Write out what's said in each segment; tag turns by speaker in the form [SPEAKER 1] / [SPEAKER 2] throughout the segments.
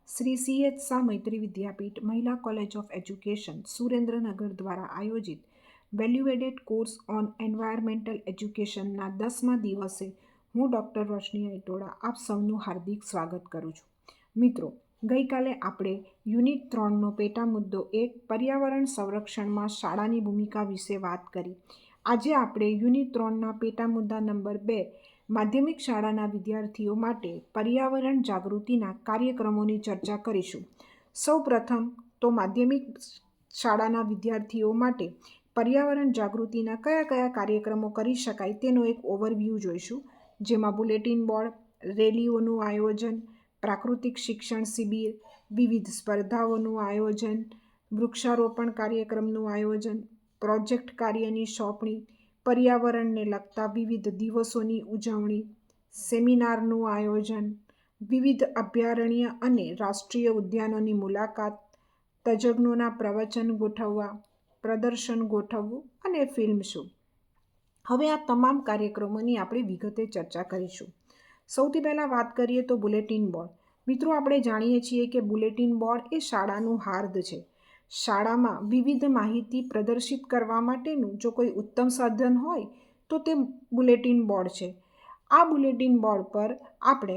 [SPEAKER 1] Shri CH Shah મૈત્રી વિદ્યાપીઠ મહિલા college of education Surendranagar દ્વારા આયોજિત વેલ્યુએડેડ કોર્સ ઓન એન્વાયરમેન્ટલ એજ્યુકેશનના 10મા દિવસે હું ડૉક્ટર રોશની અયટોડા આપ સૌનું હાર્દિક સ્વાગત કરું છું. મિત્રો, ગઈકાલે આપણે યુનિટ 3નો પેટા મુદ્દો 1 પર્યાવરણ સંરક્ષણમાં શાળાની ભૂમિકા વિશે વાત કરી. આજે આપણે યુનિટ 3ના પેટા મુદ્દા નંબર 2 માધ્યમિક શાળાના વિદ્યાર્થીઓ માટે પર્યાવરણ જાગૃતિના કાર્યક્રમોની ચર્ચા કરીશું. સૌ પ્રથમ તો માધ્યમિક શાળાના વિદ્યાર્થીઓ માટે પર્યાવરણ જાગૃતિના કયા કયા કાર્યક્રમો કરી શકાય તેનો એક ઓવરવ્યૂ જોઈશું, જેમાં બુલેટિન બોર્ડ, રેલીઓનું આયોજન, પ્રાકૃતિક શિક્ષણ શિબિર, વિવિધ સ્પર્ધાઓનું આયોજન, વૃક્ષારોપણ કાર્યક્રમનું આયોજન, પ્રોજેક્ટ કાર્યની સોંપણી, પર્યાવરણને લગતા વિવિધ દિવસોની ઉજવણી, સેમિનારનું આયોજન, વિવિધ અભયારણ્ય અને રાષ્ટ્રીય ઉદ્યાનોની મુલાકાત, તજજ્ઞોના પ્રવચન ગોઠવવા, પ્રદર્શન ગોઠવવું અને ફિલ્મ શો. હવે આ તમામ કાર્યક્રમોની આપણે વિગતે ચર્ચા કરીશું. સૌથી પહેલાં વાત કરીએ તો બુલેટિન બોર્ડ. મિત્રો, આપણે જાણીએ છીએ કે બુલેટિન બોર્ડ એ શાળાનું હાર્દ છે. શાળામાં વિવિધ માહિતી પ્રદર્શિત કરવા માટેનું જો કોઈ ઉત્તમ સાધન હોય તો તે બુલેટિન બોર્ડ છે. આ બુલેટિન બોર્ડ પર આપણે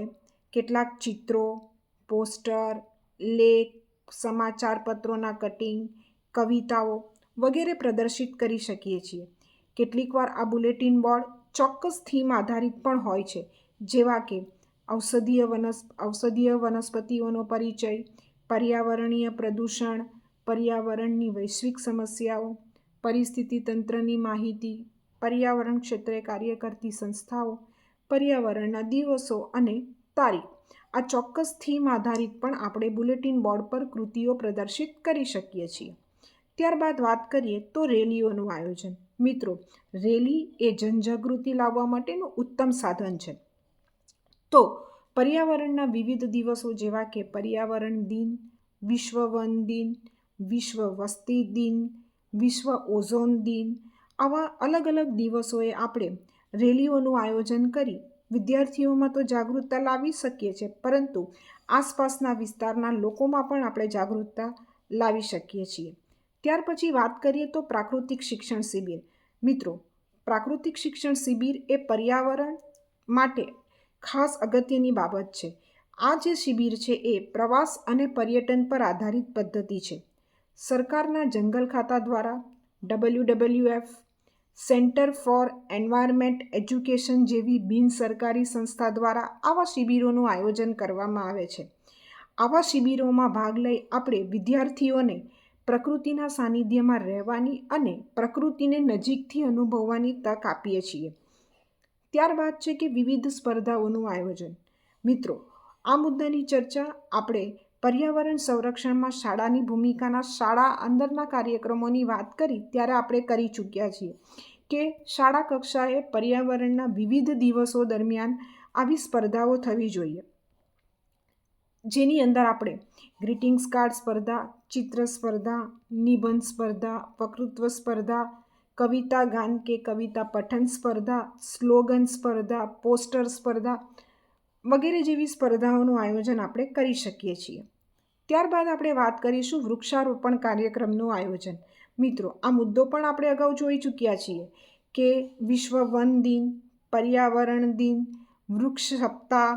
[SPEAKER 1] કેટલાક ચિત્રો, પોસ્ટર, લેખ, સમાચાર પત્રોના કટિંગ, કવિતાઓ વગેરે પ્રદર્શિત કરી શકીએ છીએ. કેટલીકવાર આ બુલેટિન બોર્ડ ચોક્કસ થીમ આધારિત પણ હોય છે, જેવા કે ઔષધીય વનસ્પતિઓનો પરિચય, પર્યાવરણીય પ્રદૂષણ, પર્યાવરણની વૈશ્વિક સમસ્યાઓ, પરિસ્થિતિ તંત્રની માહિતી, પર્યાવરણ ક્ષેત્રે કાર્ય કરતી સંસ્થાઓ, પર્યાવરણના દિવસો અને તારીખ. આ ચોક્કસ થીમ આધારિત પણ આપણે બુલેટિન બોર્ડ પર કૃતિઓ પ્રદર્શિત કરી શકીએ છીએ. ત્યારબાદ વાત કરીએ તો રેલીઓનું આયોજન. મિત્રો, રેલી એ જનજાગૃતિ લાવવા માટેનું ઉત્તમ સાધન છે. તો પર્યાવરણના વિવિધ દિવસો જેવા કે પર્યાવરણ દિન, વિશ્વ વન દિન, વિશ્વ વસ્તી દિન, વિશ્વ ઓઝોન દિન, આવા અલગ અલગ દિવસોએ આપણે રેલીઓનું આયોજન કરી વિદ્યાર્થીઓમાં તો જાગૃતતા લાવી શકીએ છીએ, પરંતુ આસપાસના વિસ્તારના લોકોમાં પણ આપણે જાગૃતતા લાવી શકીએ છીએ. ત્યાર પછી વાત કરીએ તો પ્રાકૃતિક શિક્ષણ શિબિર. મિત્રો, પ્રાકૃતિક શિક્ષણ શિબિર એ પર્યાવરણ માટે ખાસ અગત્યની બાબત છે. આ જે શિબિર છે એ પ્રવાસ અને પર્યટન પર આધારિત પદ્ધતિ છે. સરકારના જંગલ ખાતા દ્વારા WWF, centre for environment education જેવી બિનસરકારી સંસ્થા દ્વારા આવા શિબિરોનું આયોજન કરવામાં આવે છે. આવા શિબિરોમાં ભાગ લઈ આપણે વિદ્યાર્થીઓને પ્રકૃતિના સાનિધ્યમાં રહેવાની અને પ્રકૃતિને નજીકથી અનુભવવાની તક આપીએ છીએ. ત્યારબાદ છે કે વિવિધ સ્પર્ધાઓનું આયોજન. મિત્રો, આ મુદ્દાની ચર્ચા આપણે પર્યાવરણ સંરક્ષણમાં શાળાની ભૂમિકાના શાળા અંદરના કાર્યક્રમોની વાત કરી ત્યારે આપણે કરી ચૂક્યા છીએ કે શાળા કક્ષાએ પર્યાવરણના વિવિધ દિવસો દરમિયાન આવી સ્પર્ધાઓ થવી જોઈએ, જેની અંદર આપણે ગ્રીટિંગ્સ કાર્ડ સ્પર્ધા, ચિત્ર સ્પર્ધા, નિબંધ સ્પર્ધા, વક્તૃત્વ સ્પર્ધા, કવિતા ગાન કે કવિતા પઠન સ્પર્ધા, સ્લોગન સ્પર્ધા, પોસ્ટર સ્પર્ધા વગેરે જેવી સ્પર્ધાઓનું આયોજન આપણે કરી શકીએ છીએ. ત્યારબાદ આપણે વાત કરીશું વૃક્ષારોપણ કાર્યક્રમનું આયોજન. મિત્રો, આ મુદ્દો પણ આપણે અગાઉ જોઈ ચૂક્યા છીએ કે વિશ્વ વન દિન, પર્યાવરણ દિન, વૃક્ષ સપ્તાહ,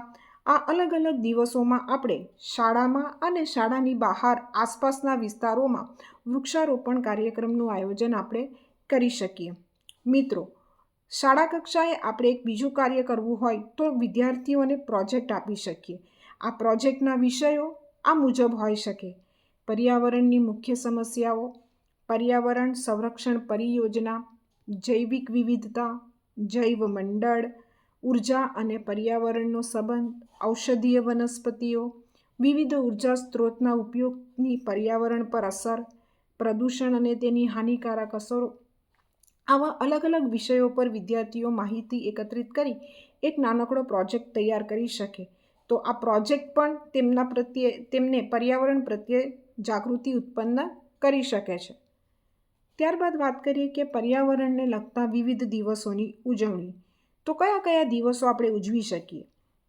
[SPEAKER 1] આ અલગ અલગ દિવસોમાં આપણે શાળામાં અને શાળાની બહાર આસપાસના વિસ્તારોમાં વૃક્ષારોપણ કાર્યક્રમનું આયોજન આપણે કરી શકીએ. મિત્રો, શાળા કક્ષાએ આપણે એક બીજું કાર્ય કરવું હોય તો વિદ્યાર્થીઓને પ્રોજેક્ટ આપી શકીએ. આ પ્રોજેક્ટના વિષયો આ મુજબ હોઈ શકે: પર્યાવરણની મુખ્ય સમસ્યાઓ, પર્યાવરણ સંરક્ષણ પરિયોજના, જૈવિક વિવિધતા, જૈવ મંડળ, ઉર્જા અને પર્યાવરણનો સંબંધ, ઔષધીય વનસ્પતિઓ, વિવિધ ઉર્જા સ્ત્રોતના ઉપયોગની પર્યાવરણ પર અસર, પ્રદૂષણ અને તેની હાનિકારક અસરો. આવા અલગ અલગ વિષયો પર વિદ્યાર્થીઓ માહિતી એકત્રિત કરી એક નાનકડો પ્રોજેક્ટ તૈયાર કરી શકે. તો આ પ્રોજેક્ટ પણ તેમને પર્યાવરણ પ્રત્યે જાગૃતિ ઉત્પન્ન કરી શકે છે. ત્યારબાદ વાત કરીએ કે પર્યાવરણને લગતા વિવિધ દિવસોની ઉજવણી. તો કયા કયા દિવસો આપણે ઉજવી શકીએ?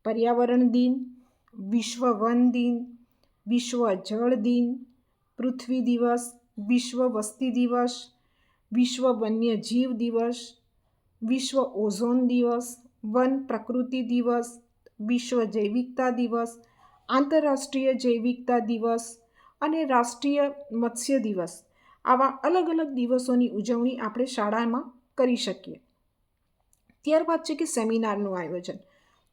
[SPEAKER 1] પર્યાવરણ દિન, વિશ્વ વન દિન, વિશ્વ જળ દિન, પૃથ્વી દિવસ, વિશ્વ વસ્તી દિવસ, વિશ્વ વન્યજીવ દિવસ, વિશ્વ ઓઝોન દિવસ, વન પ્રકૃતિ દિવસ, વિશ્વ જૈવિકતા દિવસ, આંતરરાષ્ટ્રીય જૈવિકતા દિવસ અને રાષ્ટ્રીય મત્સ્ય દિવસ. આવા અલગ અલગ દિવસોની ઉજવણી આપણે શાળામાં કરી શકીએ. ત્યારબાદ છે કે સેમિનારનું આયોજન.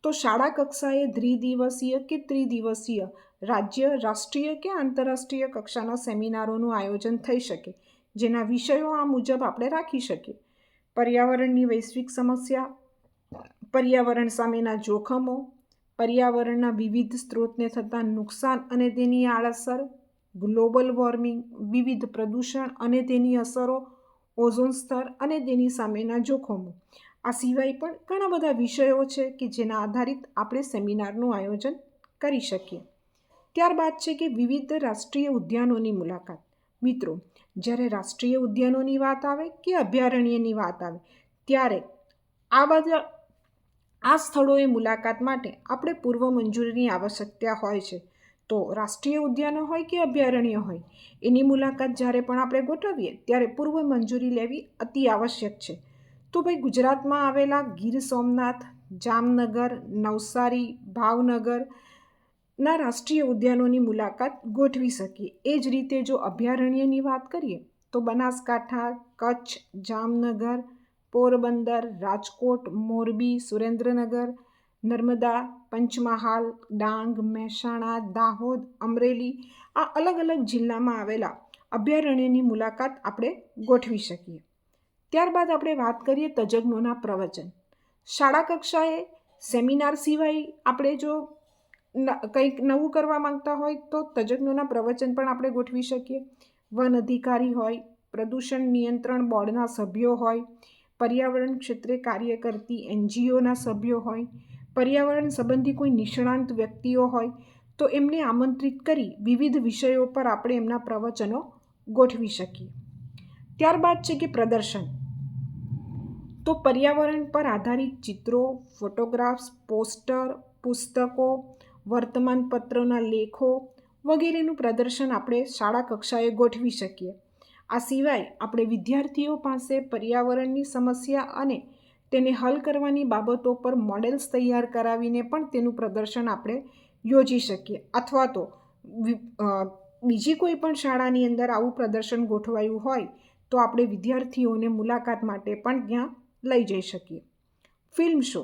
[SPEAKER 1] તો શાળા કક્ષાએ દ્વિદિવસીય કે ત્રિદિવસીય રાજ્ય, રાષ્ટ્રીય કે આંતરરાષ્ટ્રીય કક્ષાના સેમિનારોનું આયોજન થઈ શકે, જેના વિષયો આ મુજબ આપણે રાખી શકીએ. પર્યાવરણની વૈશ્વિક સમસ્યા, પર્યાવરણ સામેના જોખમો, પર્યાવરણના વિવિધ સ્ત્રોતને થતા નુકસાન અને તેની આડઅસર, ગ્લોબલ વોર્મિંગ, વિવિધ પ્રદૂષણ અને તેની અસરો, ઓઝોન સ્તર અને તેની સામેના જોખમો. આ સિવાય પણ ઘણા બધા વિષયો છે કે જેના આધારિત આપણે સેમિનારનું આયોજન કરી શકીએ. ત્યારબાદ છે કે વિવિધ રાષ્ટ્રીય ઉદ્યાનોની મુલાકાત. મિત્રો, જ્યારે રાષ્ટ્રીય ઉદ્યાનોની વાત આવે કે અભયારણ્યની વાત આવે ત્યારે આ સ્થળોએ મુલાકાત માટે આપણે પૂર્વ મંજૂરીની આવશ્યકતા હોય છે. તો રાષ્ટ્રીય ઉદ્યાનો હોય કે અભયારણ્ય હોય, એની મુલાકાત જ્યારે પણ આપણે ગોઠવીએ ત્યારે પૂર્વ મંજૂરી લેવી અતિ આવશ્યક છે. તો ભાઈ, ગુજરાતમાં આવેલા ગીર સોમનાથ, જામનગર, નવસારી, ભાવનગરના રાષ્ટ્રીય ઉદ્યાનોની મુલાકાત ગોઠવી શકીએ. એ જ રીતે જો અભયારણ્યની વાત કરીએ તો બનાસકાંઠા, કચ્છ, જામનગર, પોરબંદર, રાજકોટ, મોરબી, સુરેન્દ્રનગર, નર્મદા, પંચમહાલ, ડાંગ, મહેસાણા, દાહોદ, અમરેલી, આ અલગ અલગ જિલ્લામાં આવેલા અભયારણ્યની મુલાકાત આપણે ગોઠવી શકીએ. ત્યારબાદ આપણે વાત કરીએ તજજ્ઞોના પ્રવચન. શાળા કક્ષાએ સેમિનાર સિવાય આપણે જો કંઈક નવું કરવા માંગતા હોય તો તજજ્ઞોના પ્રવચન પણ આપણે ગોઠવી શકીએ. વન અધિકારી હોય, પ્રદૂષણ નિયંત્રણ બોર્ડના સભ્યો હોય, પર્યાવરણ ક્ષેત્રે કાર્ય કરતી NGOના સભ્યો હોય, પર્યાવરણ સંબંધી કોઈ નિષ્ણાંત વ્યક્તિઓ હોય તો એમને આમંત્રિત કરી વિવિધ વિષયો પર આપણે એમના પ્રવચનો ગોઠવી શકીએ. ત્યારબાદ છે કે પ્રદર્શન. તો પર્યાવરણ પર આધારિત ચિત્રો, ફોટોગ્રાફ્સ, પોસ્ટર, પુસ્તકો, વર્તમાનપત્રોના લેખો વગેરેનું પ્રદર્શન આપણે શાળા કક્ષાએ ગોઠવી શકીએ. આ સિવાય આપણે વિદ્યાર્થીઓ પાસે પર્યાવરણની સમસ્યા અને તેને હલ કરવાની બાબતો પર મોડેલ્સ તૈયાર કરાવીને પણ તેનું પ્રદર્શન આપણે યોજી શકીએ. અથવા તો બીજી કોઈ પણ શાળાની અંદર આવું પ્રદર્શન ગોઠવાયું હોય તો આપણે વિદ્યાર્થીઓને મુલાકાત માટે પણ ત્યાં લઈ જઈ શકીએ. Film show.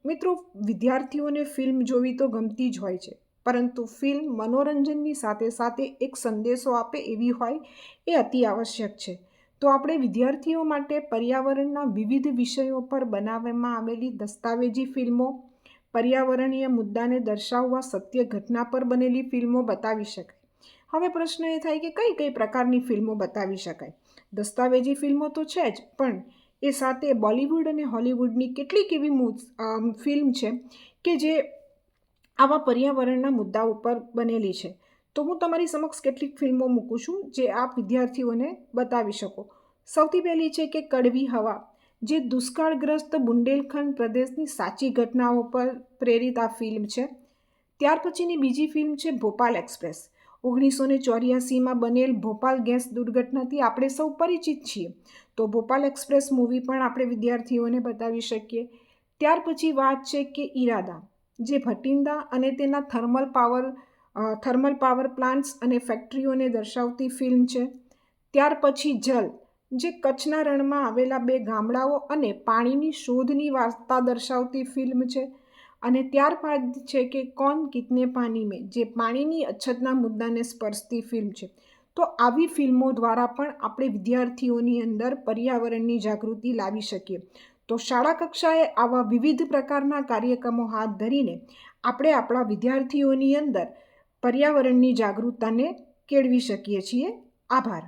[SPEAKER 1] મિત્રો, વિદ્યાર્થીઓને ફિલ્મ જોવી તો ગમતી જ હોય છે, પરંતુ ફિલ્મ મનોરંજનની સાથે સાથે એક સંદેશો આપે એવી હોય એ અતિ આવશ્યક છે. તો આપણે વિદ્યાર્થીઓ માટે પર્યાવરણના વિવિધ વિષયો પર બનાવવામાં આવેલી દસ્તાવેજી ફિલ્મો, પર્યાવરણીય મુદ્દાને દર્શાવવા સત્ય ઘટના પર બનેલી ફિલ્મો બતાવી શકાય. હવે પ્રશ્ન એ થાય કે કઈ કઈ પ્રકારની ફિલ્મો બતાવી શકાય? દસ્તાવેજી ફિલ્મો તો છે જ, પણ એ સાથે બોલિવૂડ અને હોલિવૂડની કેટલીક એવી ફિલ્મ છે કે જે આવા પર્યાવરણના મુદ્દા ઉપર બનેલી છે. તો હું તમારી સમક્ષ કેટલીક ફિલ્મો મૂકું છું જે આપ વિદ્યાર્થીઓને બતાવી શકો. સૌથી પહેલી છે કે કડવી હવા, જે દુષ્કાળગ્રસ્ત બુંદેલખંડ પ્રદેશની સાચી ઘટનાઓ પર પ્રેરિત આ ફિલ્મ છે. ત્યાર પછીની બીજી ફિલ્મ છે ભોપાલ એક્સપ્રેસ. 1984માં બનેલ ભોપાલ ગેસ દુર્ઘટનાથી આપણે સૌ પરિચિત છીએ. તો ભોપાલ એક્સપ્રેસ મૂવી પણ આપણે વિદ્યાર્થીઓને બતાવી શકીએ. ત્યાર પછી વાત છે કે ઈરાદા, જે ભટિંડા અને તેના થર્મલ પાવર પ્લાન્ટ્સ અને ફેક્ટરીઓને દર્શાવતી ફિલ્મ છે. ત્યાર પછી જલ, જે કચ્છના રણમાં આવેલા 2 ગામડાઓ અને પાણીની શોધની વાર્તા દર્શાવતી ફિલ્મ છે. અને ત્યારબાદ છે કે કૌન કિતને પાની મેં, જે પાણીની અછતના મુદ્દાને સ્પર્શતી ફિલ્મ છે. તો આવી ફિલ્મો દ્વારા પણ આપણે વિદ્યાર્થીઓની અંદર પર્યાવરણની જાગૃતિ લાવી શકીએ. તો શાળા કક્ષાએ આવા વિવિધ પ્રકારના કાર્યક્રમો હાથ ધરીને આપણે આપણા વિદ્યાર્થીઓની અંદર પર્યાવરણની જાગૃતતાને કેળવી શકીએ છીએ. આભાર.